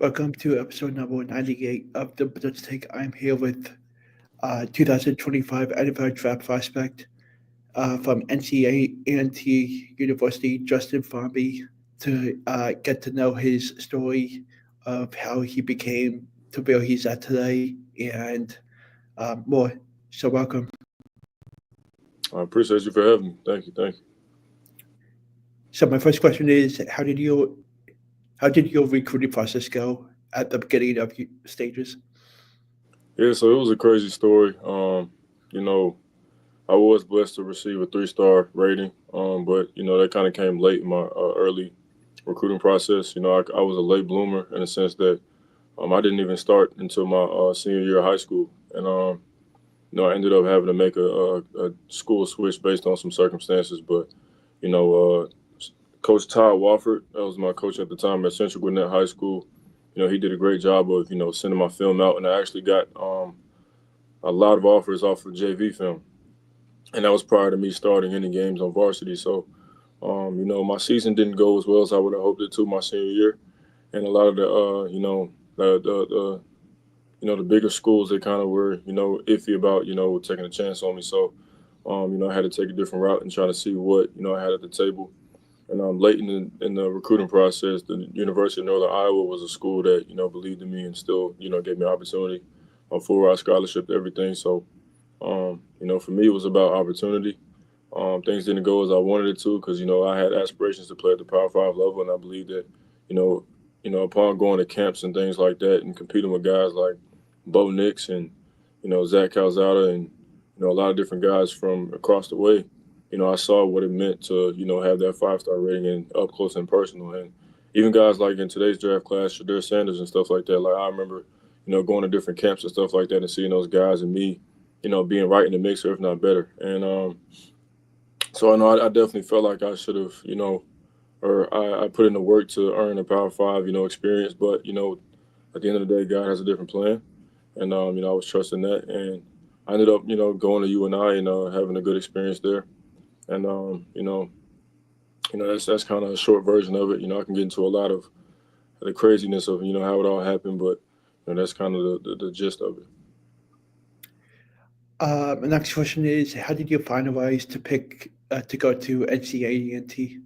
Welcome to episode number 98 of the Blitz Take. I'm here with 2025 NFL Draft Prospect from NCA&T University, Justin Fomby, to get to know his story of how he became to where he's at today and more. So welcome. I appreciate you for having me. Thank you. Thank you. So my first question is, how did your recruiting process go at the beginning of stages? Yeah, so it was a crazy story. You know, I was blessed to receive a 3-star rating, but that kind of came late in my early recruiting process. I was a late bloomer in the sense that I didn't even start until my senior year of high school, and I ended up having to make a school switch based on some circumstances. But you know, uh, Coach Todd Wofford, that was my coach at the time at Central Gwinnett High School. He did a great job of sending my film out, and I actually got a lot of offers off of JV film, and that was prior to me starting any games on varsity. So, my season didn't go as well as I would have hoped it to my senior year, and a lot of the bigger schools, they kind of were iffy about taking a chance on me. So, I had to take a different route and try to see what I had at the table. And late in the recruiting process, the University of Northern Iowa was a school that believed in me and still gave me opportunity, a full ride scholarship, everything. So for me, it was about opportunity. Things didn't go as I wanted it to because I had aspirations to play at the Power Five level, and I believe that you know upon going to camps and things like that and competing with guys like Bo Nix and Zach Calzada and a lot of different guys from across the way. I saw what it meant to have that 5-star rating and up close and personal, and even guys like in today's draft class, Shadur Sanders and stuff like that. Like I remember, going to different camps and stuff like that and seeing those guys and me, being right in the mix or if not better. And so I know I definitely felt like I should have, or I put in the work to earn a Power Five, experience. But at the end of the day, God has a different plan, and I was trusting that, and I ended up, going to UNI and having a good experience there. And that's kind of a short version of it. I can get into a lot of the craziness of how it all happened, but that's kind of the gist of it. My next question is, how did you finalize to pick to go to NCAA&T?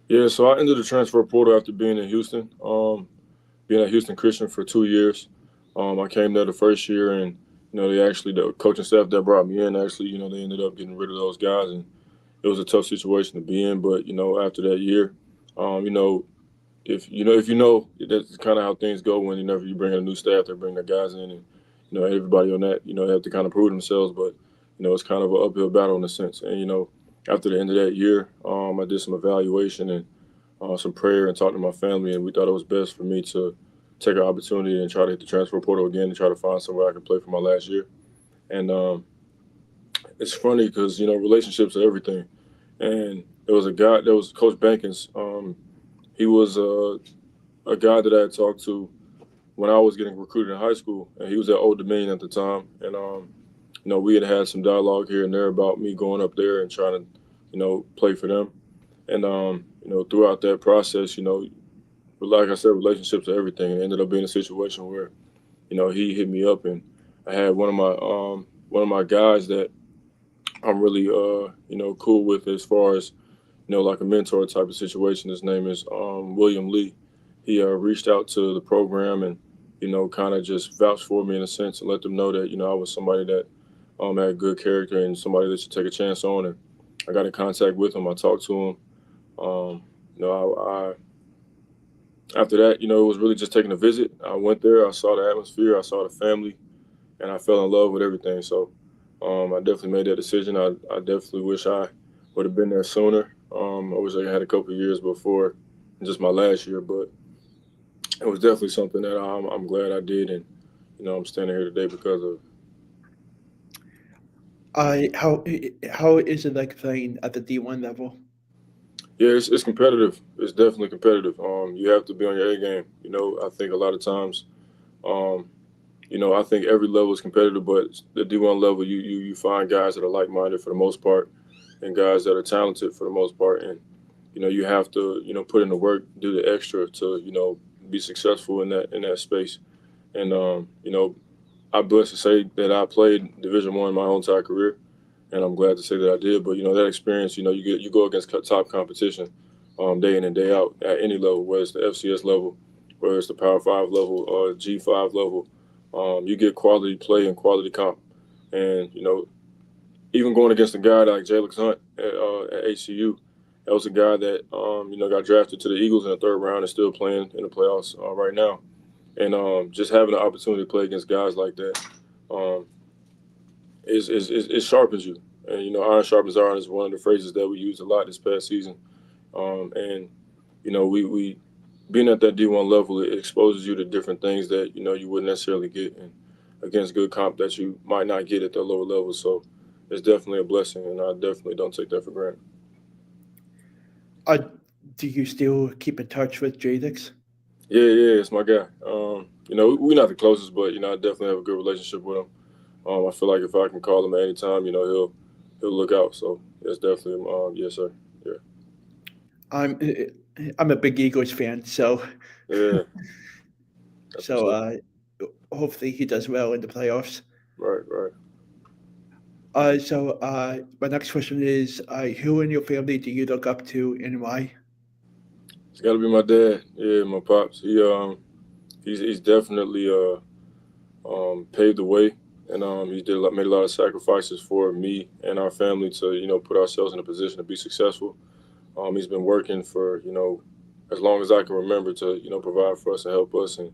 Yeah, so I entered the transfer portal after being in Houston, being at Houston Christian for 2 years. I came there the first year, and the coaching staff that brought me in actually they ended up getting rid of those guys, and it was a tough situation to be in. But after that year, um, you know, if that's kind of how things go when you bring in a new staff, they bring their guys in, and everybody on that they have to kind of prove themselves. But it's kind of an uphill battle in a sense. And after the end of that year, I did some evaluation and some prayer and talked to my family, and we thought it was best for me to take an opportunity and try to hit the transfer portal again and try to find somewhere I could play for my last year. And it's funny because relationships are everything. And there was Coach Bankins. He was a guy that I had talked to when I was getting recruited in high school, and he was at Old Dominion at the time. And we had some dialogue here and there about me going up there and trying to play for them. And throughout that process, but like I said, relationships are everything. And it ended up being a situation where he hit me up, and I had one of my guys that I'm really cool with as far as like a mentor type of situation. His name is William Lee. He reached out to the program and kind of just vouched for me in a sense and let them know that I was somebody that had good character and somebody that should take a chance on. And I got in contact with him. I talked to him. I after that, it was really just taking a visit. I went there. I saw the atmosphere. I saw the family, and I fell in love with everything. So I definitely made that decision. I definitely wish I would have been there sooner. I wish I had a couple of years before just my last year, but it was definitely something that I'm glad I did, and I'm standing here today because of. How is it like playing at the D1 level? Yeah, it's competitive. It's definitely competitive. You have to be on your A game. I think a lot of times, um, I think every level is competitive, but the D1 level, you find guys that are like minded for the most part, and guys that are talented for the most part, and you have to put in the work, do the extra to be successful in that space. And I'm blessed to say that I played Division One my whole entire career, and I'm glad to say that I did. But that experience, you go against top competition, day in and day out at any level, whether it's the FCS level, whether it's the Power Five level or G5 level. You get quality play and quality comp, and even going against a guy like Jalen Hunt at HCU, that was a guy that got drafted to the Eagles in the third round and still playing in the playoffs right now. And just having the opportunity to play against guys like that um, it sharpens you. And iron sharpens iron is one of the phrases that we used a lot this past season. And we being at that D1 level, it exposes you to different things that you wouldn't necessarily get against good comp that you might not get at the lower level. So it's definitely a blessing, and I definitely don't take that for granted. Uh, do you still keep in touch with Jadix? Yeah, it's my guy. We're not the closest, but I definitely have a good relationship with him. I feel like if I can call him at any time, he'll look out. So it's definitely yes, sir. Yeah, I'm I'm a big Eagles fan, so yeah, that's what's so up. hopefully he does well in the playoffs. Right. My next question is, who in your family do you look up to and why? It's got to be my dad. Yeah, my pops. He's definitely paved the way, and he made a lot of sacrifices for me and our family to put ourselves in a position to be successful. He's been working for as long as I can remember to provide for us and help us, and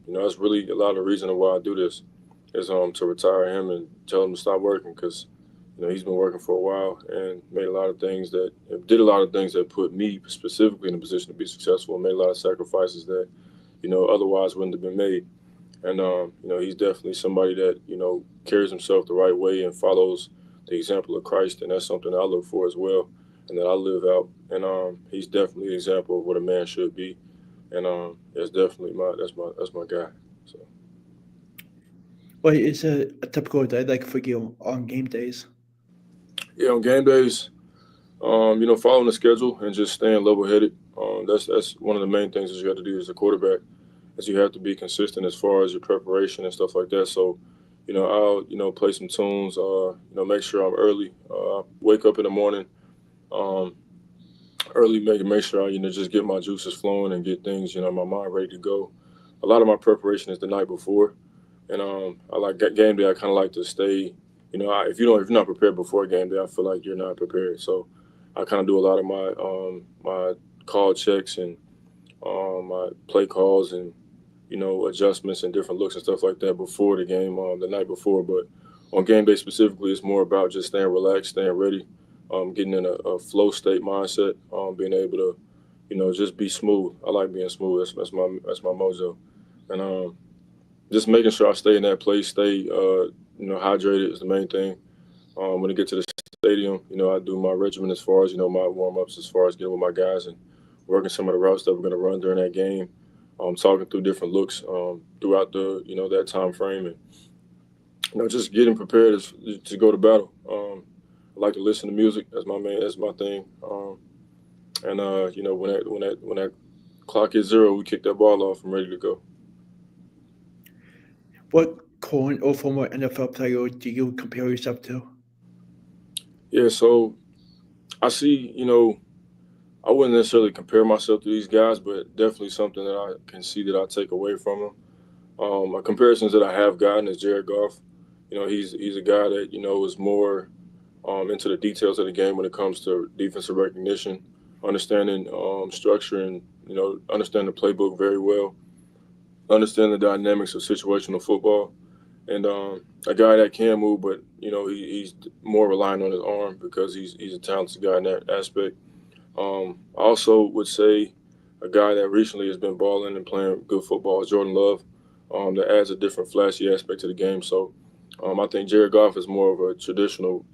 that's really a lot of the reason why I do this is to retire him and tell him to stop working because he's been working for a while and did a lot of things that put me specifically in a position to be successful and made a lot of sacrifices that otherwise wouldn't have been made. And he's definitely somebody that carries himself the right way and follows the example of Christ, and that's something I look for as well, and that I live out. And he's definitely an example of what a man should be, and that's definitely that's my guy. So What is a typical day like for you on game days? yeah, on game days, following the schedule and just staying level headed. That's one of the main things that you have to do as a quarterback, is you have to be consistent as far as your preparation and stuff like that. So, I'll play some tunes. Make sure I'm early. Wake up in the morning, um, early, make sure I just get my juices flowing and get things my mind ready to go. A lot of my preparation is the night before, and I like game day. I kind of like to stay. If you're not prepared before game day, I feel like you're not prepared. So I kind of do a lot of my call checks and my play calls and adjustments and different looks and stuff like that before the game, the night before. But on game day specifically, it's more about just staying relaxed, staying ready, getting in a flow state mindset, being able to, just be smooth. I like being smooth. That's my mojo, and just making sure I stay in that place, stay hydrated is the main thing. When I get to the stadium, I do my regimen as far as my warm ups, as far as getting with my guys and working some of the routes that we're going to run during that game. Talking through different looks throughout the that time frame, and just getting prepared to go to battle. I like to listen to music. That's my thing. And when that clock is zero, we kick that ball off. I'm ready to go. What current or former NFL player do you compare yourself to? Yeah, so I see. I wouldn't necessarily compare myself to these guys, but definitely something that I can see that I take away from them. Comparisons that I have gotten is Jared Goff. He's a guy that is more into the details of the game when it comes to defensive recognition, understanding structure, and understand the playbook very well, understand the dynamics of situational football, and a guy that can move, but he's more relying on his arm because he's a talented guy in that aspect. I also would say a guy that recently has been balling and playing good football is Jordan Love. That adds a different flashy aspect to the game. So I think Jared Goff is more of a traditional,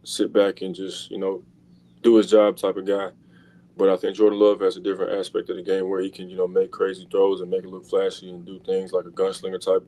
sit back and just, do his job type of guy. But I think Jordan Love has a different aspect of the game where he can, make crazy throws and make it look flashy and do things like a gunslinger type.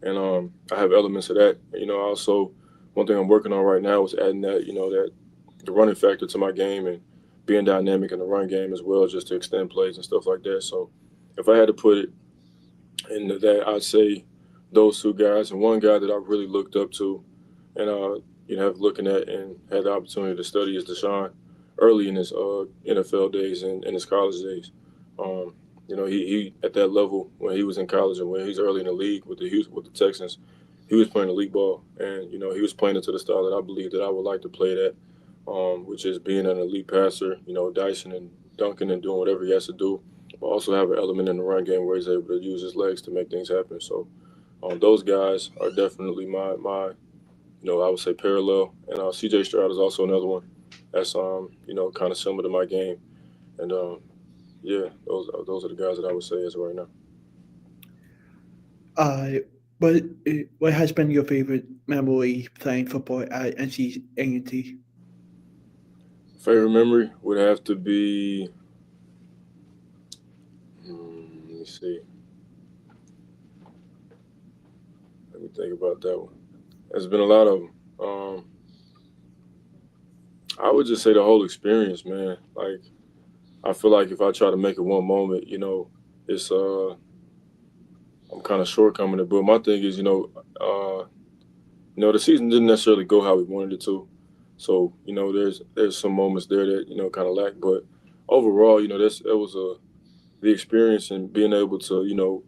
And I have elements of that. Also, one thing I'm working on right now is adding that, that the running factor to my game and being dynamic in the run game as well, just to extend plays and stuff like that. So if I had to put it in that, I'd say those two guys. And one guy that I really looked up to and looking at and had the opportunity to study is Deshaun early in his NFL days and in his college days. Um, he at that level when he was in college and when he's early in the league with the Texans, he was playing elite ball, and he was playing into the style that I believe that I would like to play that, which is being an elite passer, dicing and dunking and doing whatever he has to do, but also have an element in the run game where he's able to use his legs to make things happen. So those guys are definitely my I would say parallel. And C.J. Stroud is also another one that's kind of similar to my game. And yeah, those are the guys that I would say as of right now. Uh, what what has been your favorite memory playing football at NC A&T? Favorite memory would have to be. Let me see. Let me think about that one. There's been a lot of them. I would just say the whole experience, man. Like I feel like if I try to make it one moment, it's I'm kind of shortcoming it. But my thing is, the season didn't necessarily go how we wanted it to. So there's some moments there that kind of lack. But overall, that was the experience and being able to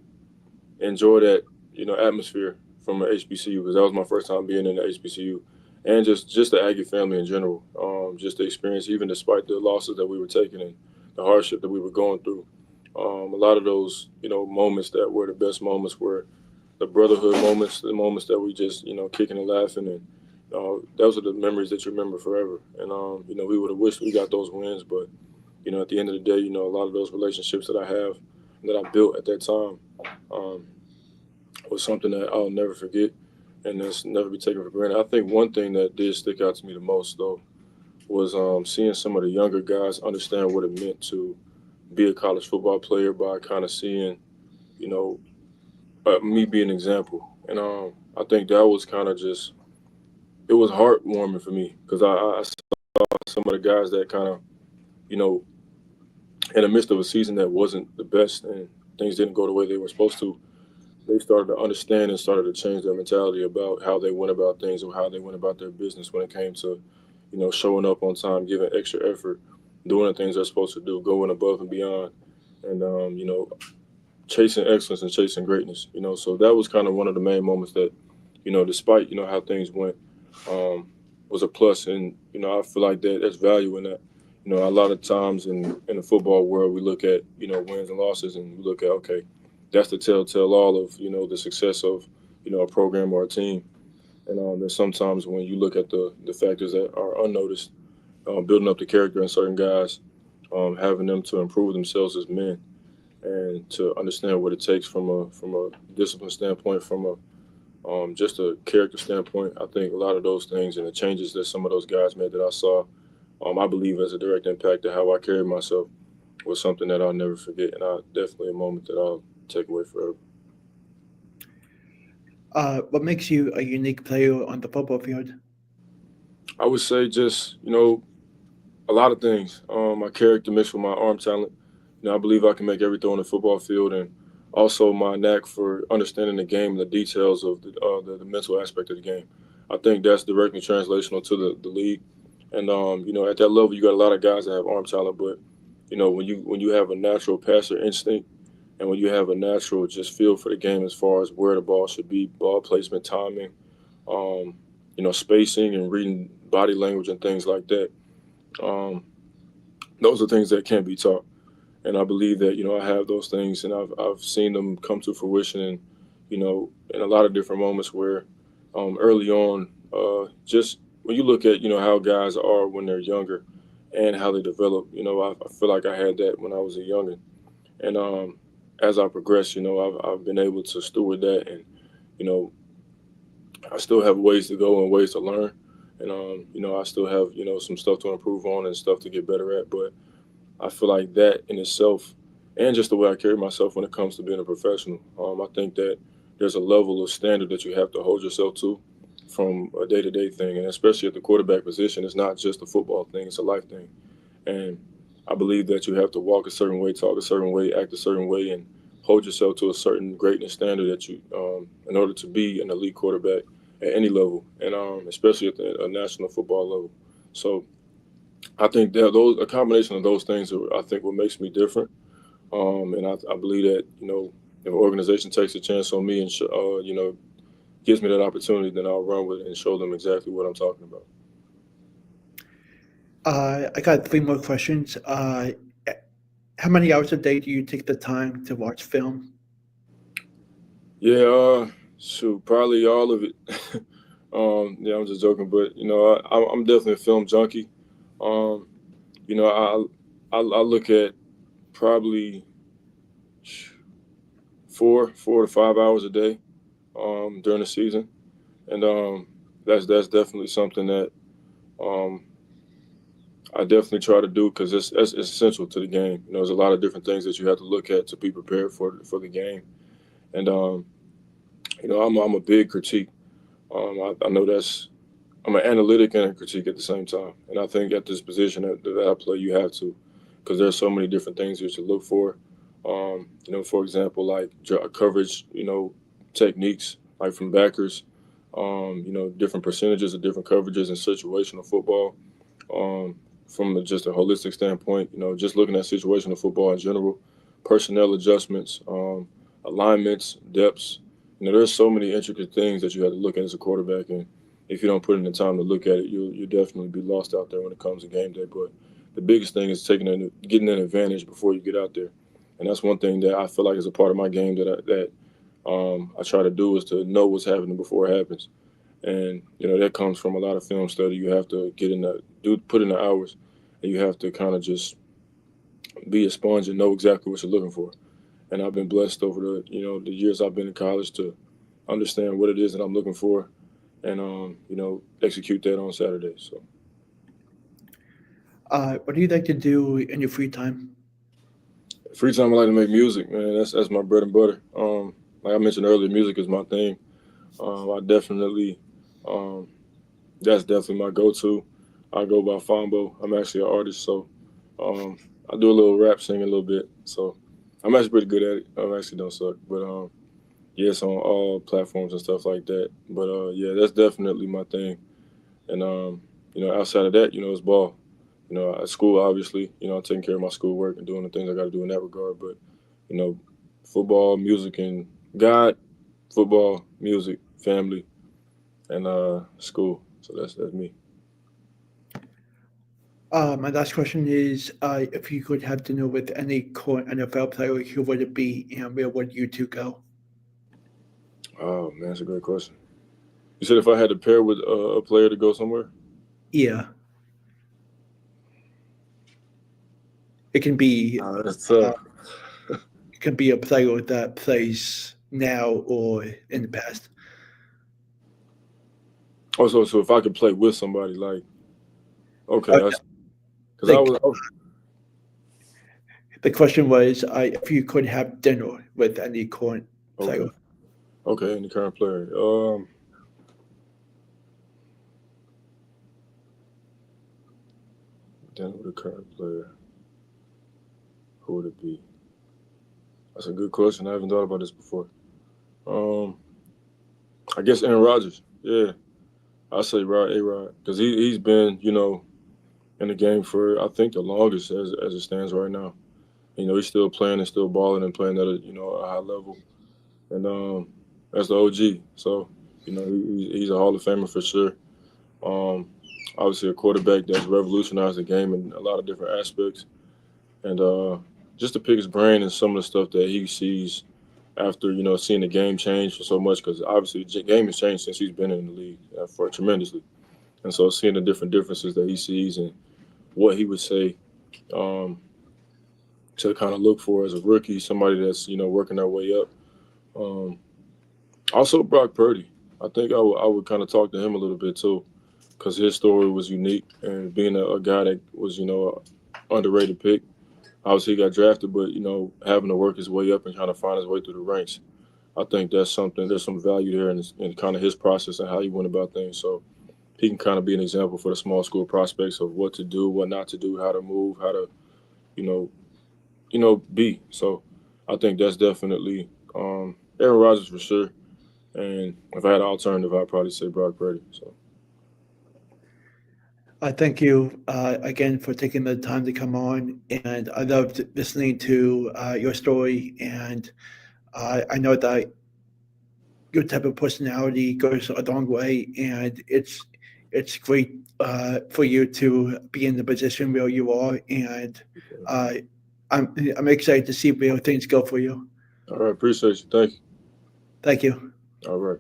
enjoy that atmosphere from an HBCU because that was my first time being in the HBCU, and just the Aggie family in general. Just the experience, even despite the losses that we were taking and the hardship that we were going through. A lot of those moments that were the best moments were the brotherhood moments, the moments that we just kicking and laughing, and those are the memories that you remember forever. And we would have wished we got those wins, but at the end of the day, a lot of those relationships that I have that I built at that time um, was something that I'll never forget and that's never be taken for granted. I think one thing that did stick out to me the most though was seeing some of the younger guys understand what it meant to be a college football player by kind of seeing, you know, me be an example. And I think that was kind of just, it was heartwarming for me because I saw some of the guys that kind of, you know, in the midst of a season that wasn't the best and things didn't go the way they were supposed to, they started to understand and started to change their mentality about how they went about things or how they went about their business when it came to, showing up on time, giving extra effort, doing the things they're supposed to do, going above and beyond, and chasing excellence and chasing greatness. So that was kind of one of the main moments that, despite how things went, was a plus, and I feel like there's value in that. A lot of times in the football world, we look at wins and losses, and we look at okay, that's the telltale all of the success of a program or a team. And there's sometimes when you look at the factors that are unnoticed, building up the character in certain guys, having them to improve themselves as men, and to understand what it takes from a discipline standpoint, from a just a character standpoint. I think a lot of those things and the changes that some of those guys made that I saw, I believe as a direct impact to how I carried myself was something that I'll never forget, and definitely a moment that I'll take away forever. What makes you a unique player on the football field? I would say just a lot of things. My character mixed with my arm talent. I believe I can make every throw on the football field, and also my knack for understanding the game and the details of the mental aspect of the game. I think that's directly translational to the league. And at that level, you got a lot of guys that have arm talent, but when you have a natural passer instinct, and when you have a natural just feel for the game as far as where the ball should be, ball placement, timing, um, spacing, and reading body language and things like that. Um, those are things that can't be taught, and I believe that I have those things, and I've seen them come to fruition, and in a lot of different moments where early on, just when you look at how guys are when they're younger and how they develop, I feel like I had that when I was a youngin', and as I progress, I've been able to steward that, and you know I still have ways to go and ways to learn, and I still have some stuff to improve on and stuff to get better at, but I feel like that in itself, and just the way I carry myself when it comes to being a professional, I think that there's a level of standard that you have to hold yourself to from a day-to-day thing, and especially at the quarterback position, it's not just a football thing; it's a life thing. And I believe that you have to walk a certain way, talk a certain way, act a certain way, and hold yourself to a certain greatness standard that you, in order to be an elite quarterback at any level, and especially at the national football level. So I think that those a combination of those things are, I think, what makes me different. And I believe that if an organization takes a chance on me and gives me that opportunity, then I'll run with it and show them exactly what I'm talking about. I got three more questions. How many hours a day do you take the time to watch film? Yeah, shoot, probably all of it. Yeah, I'm just joking, but I'm definitely a film junkie. Um, I look at probably 4 to 5 hours a day during the season, and that's definitely something that um, I definitely try to do because it's essential to the game. There's a lot of different things that you have to look at to be prepared for the game, and I'm a big critique. I know I'm an analytic and a critique at the same time, and I think at this position that I play, you have to, because there's so many different things you should look for. For example, like coverage, techniques like from backers, different percentages of different coverages in situational football. From just a holistic standpoint, just looking at situational football in general, personnel adjustments, alignments, depths. There's so many intricate things that you have to look at as a quarterback, and if you don't put in the time to look at it, you'll definitely be lost out there when it comes to game day. But the biggest thing is getting an advantage before you get out there, and that's one thing that I feel like is a part of my game that I try to do is to know what's happening before it happens. And that comes from a lot of film study. You have to put in the hours, and you have to kind of just be a sponge and know exactly what you're looking for. And I've been blessed over the years I've been in college to understand what it is that I'm looking for, and execute that on Saturdays. So What do you like to do in your free time? free time, I like to make music, man. That's my bread and butter. Like I mentioned earlier, music is my thing. I definitely um, that's definitely my go-to. I go by Fombo. I'm actually an artist, so um, I do a little rap, sing a little bit. So I'm actually pretty good at it. I actually don't suck, but yeah, it's on all platforms and stuff like that. But yeah, that's definitely my thing. And outside of that, it's ball. At school, obviously, taking care of my schoolwork and doing the things I got to do in that regard. But you know, football, music, and God, football, music, family, and school. So that's me. My last question is, if you could have dinner with any current NFL player, who would it be, and where would you two go? Oh man, that's a great question. You said if I had to pair with a player to go somewhere. Yeah, it can be That's uh, tough. it can be a player that plays now or in the past. Also, so if I could play with somebody, like okay, Uh, that's because like I was the question was, if you could have dinner with any current player. okay. Okay, and the current player. Then with the current player, who would it be? That's a good question. I haven't thought about this before. Um, I guess Aaron Rodgers. Yeah, I say A Rod, because he's been in the game for I think the longest as it stands right now. He's still playing and still balling and playing at a high level, and that's the OG. So he's a Hall of Famer for sure. Um, Obviously a quarterback that's revolutionized the game in a lot of different aspects, and just to pick his brain and some of the stuff that he sees after seeing the game change for so much, because obviously the game has changed since he's been in the league for tremendously, and so seeing the different differences that he sees and what he would say um, to kind of look for as a rookie, somebody that's working their way up. Um, Also Brock Purdy, I think I would kind of talk to him a little bit too, because his story was unique and being a guy that was a underrated pick. Obviously, he got drafted, but having to work his way up and kind of find his way through the ranks. I think that's something. There's some value there in kind of his process and how he went about things. So he can kind of be an example for the small school prospects of what to do, what not to do, how to move, how to you know be. So I think that's definitely Aaron Rodgers for sure. And if I had an alternative, I'd probably say Brock Purdy. So I thank you again for taking the time to come on, and I loved listening to your story. And I know that your type of personality goes a long way, and it's great for you to be in the position where you are. And uh, I'm excited to see where things go for you. all right, appreciate you. Thank you. Thank you. All right.